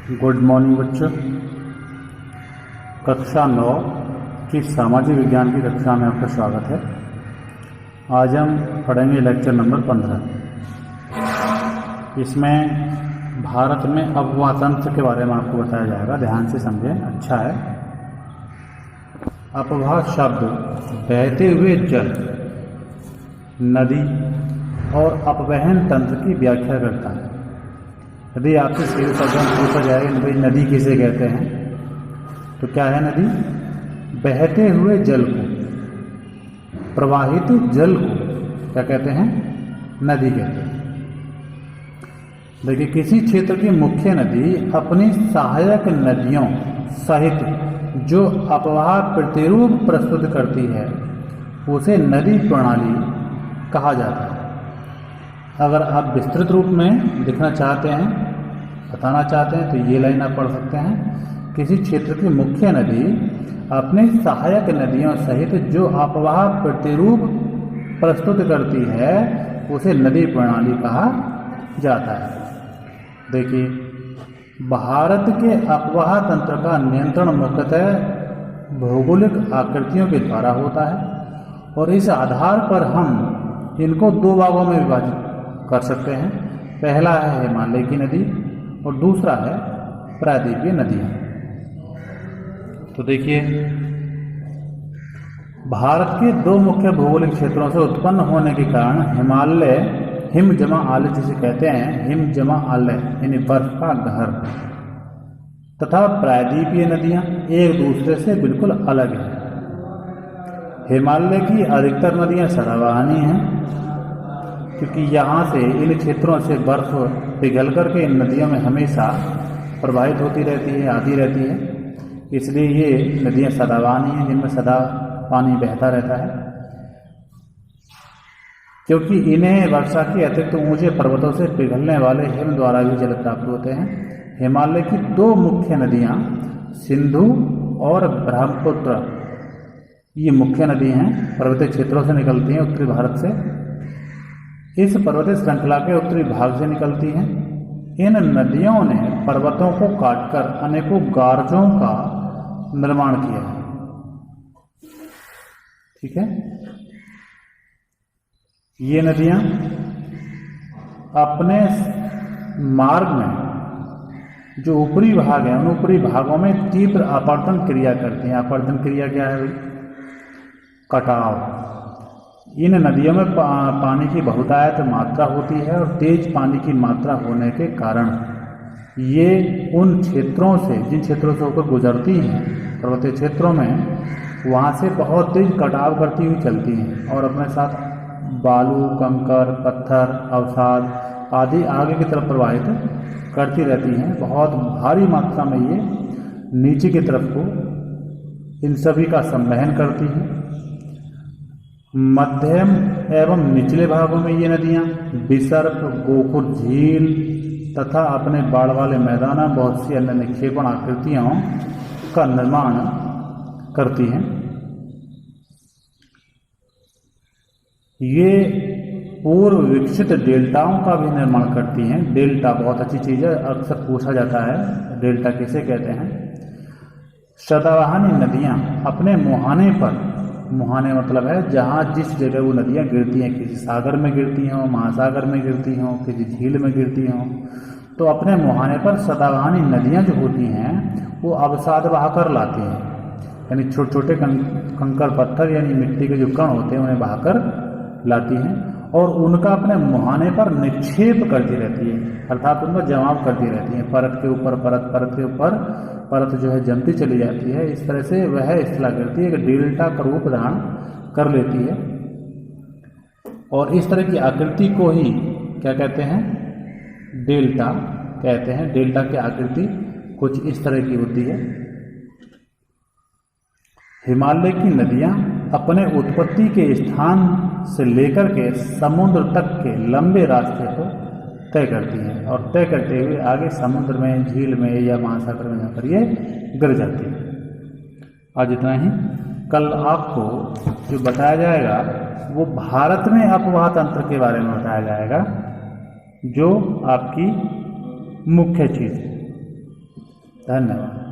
Good morning बच्चों। कक्षा 9 की सामाजिक विज्ञान की कक्षा में आपका स्वागत है। आज हम पढ़ेंगे लेक्चर नंबर 15। इसमें भारत में अफवाह तंत्र के बारे में आपको बताया जाएगा। ध्यान से समझें, अच्छा है। अफवाह शब्द बहते हुए जल, नदी और अपवहन तंत्र की व्याख्या करता है। यदि आपसे सीधे शब्दों में पूछा जाएगा भाई नदी किसे कहते हैं, तो क्या है नदी? बहते हुए जल को, प्रवाहित जल को क्या कहते हैं? नदी कहते हैं। देखिए, किसी क्षेत्र की मुख्य नदी अपनी सहायक नदियों सहित जो अपवाह प्रतिरूप प्रस्तुत करती है उसे नदी प्रणाली कहा जाता है। अगर आप विस्तृत रूप में लिखना चाहते हैं, बताना चाहते हैं, तो ये लाइन आप पढ़ सकते हैं। किसी क्षेत्र की मुख्य नदी अपने सहायक नदियों सहित जो अपवाह प्रतिरूप प्रस्तुत करती है उसे नदी प्रणाली कहा जाता है। देखिए, भारत के अपवाह तंत्र का नियंत्रण मुख्यतः भौगोलिक आकृतियों के द्वारा होता है और इस आधार पर हम इनको दो भागों में विभाजित कर सकते हैं। पहला है हिमालय की नदी और दूसरा है प्रायद्वीपीय नदियाँ। तो देखिए, भारत के दो मुख्य भौगोलिक क्षेत्रों से उत्पन्न होने के कारण हिमालय हिम जमा आलय जिसे कहते हैं, हिम जमा आलय यानी बर्फ का घर, तथा प्रायद्वीपीय नदियाँ एक दूसरे से बिल्कुल अलग हैं। हिमालय की अधिकतर नदियाँ सदाबहानी हैं क्योंकि यहाँ से इन क्षेत्रों से बर्फ पिघल करके इन नदियों में हमेशा प्रवाहित होती रहती है, आती रहती है। इसलिए ये नदियाँ सदाबहानी हैं, जिनमें सदा पानी बहता रहता है। क्योंकि इन्हें वर्षा के अतिरिक्त ऊंचे पर्वतों से पिघलने वाले हिम द्वारा भी जल प्राप्त होते हैं। हिमालय की दो मुख्य नदियाँ सिंधु और ब्रह्मपुत्र, ये मुख्य नदी हैं, पर्वतीय क्षेत्रों से निकलती हैं, उत्तरी भारत से। इस पर्वतीय श्रृंखला के उत्तरी भाग से निकलती हैं। इन नदियों ने पर्वतों को काटकर अनेकों गार्जों का निर्माण किया है। ठीक है, ये नदियां अपने मार्ग में जो ऊपरी भाग है उन ऊपरी भागों में तीव्र आवर्तन क्रिया करती हैं। आवर्तन क्रिया क्या है भाई? कटाव। इन नदियों में पानी की बहुतायत मात्रा होती है और तेज पानी की मात्रा होने के कारण ये उन क्षेत्रों से, जिन क्षेत्रों से होकर गुजरती हैं पर्वतीय क्षेत्रों में, वहाँ से बहुत तेज कटाव करती हुई चलती हैं और अपने साथ बालू, कंकर, पत्थर, अवसाद आदि आगे की तरफ प्रवाहित करती रहती हैं। बहुत भारी मात्रा में ये नीचे की तरफ को इन सभी का संवहन करती हैं। मध्यम एवं निचले भागों में ये नदियाँ विसर्प, गोकुल झील तथा अपने बाढ़ वाले मैदान बहुत सी अन्य निक्षेपण आकृतियों का निर्माण करती हैं। ये पूर्व विकसित डेल्टाओं का भी निर्माण करती हैं। डेल्टा बहुत अच्छी चीज़ है, अक्सर पूछा जाता है डेल्टा किसे कहते हैं। सदाबहानी नदियाँ अपने मुहाने पर, मुहाने मतलब है जहाँ जिस जगह वो नदियाँ गिरती हैं, किसी सागर में गिरती हों, महासागर में गिरती हों, किसी झील में गिरती हों, तो अपने मुहाने पर सदाबहानी नदियाँ जो होती हैं वो अवसाद बहाकर लाती हैं। यानी छोटे छोटे कंकर पत्थर यानी मिट्टी के जो कण होते हैं उन्हें बहाकर लाती हैं और उनका अपने मुहाने पर निक्षेप करती रहती है, अर्थात उनका जमाव करती रहती है। परत के ऊपर परत, परत के ऊपर परत जो है जमती चली जाती है। इस तरह से वह इस्तेला करती है कि डेल्टा का रूप धारण कर लेती है और इस तरह की आकृति को ही क्या कहते हैं? डेल्टा कहते हैं। डेल्टा की आकृति कुछ इस तरह की होती है। हिमालय की नदियाँ अपने उत्पत्ति के स्थान से लेकर के समुद्र तक के लंबे रास्ते को तय करती हैं और तय करते हुए आगे समुद्र में, झील में या महासागर में जाकर ये गिर जाती है। आज इतना ही। कल आपको जो बताया जाएगा वो भारत में अपवाह तंत्र के बारे में बताया जाएगा, जो आपकी मुख्य चीज़ है। धन्यवाद।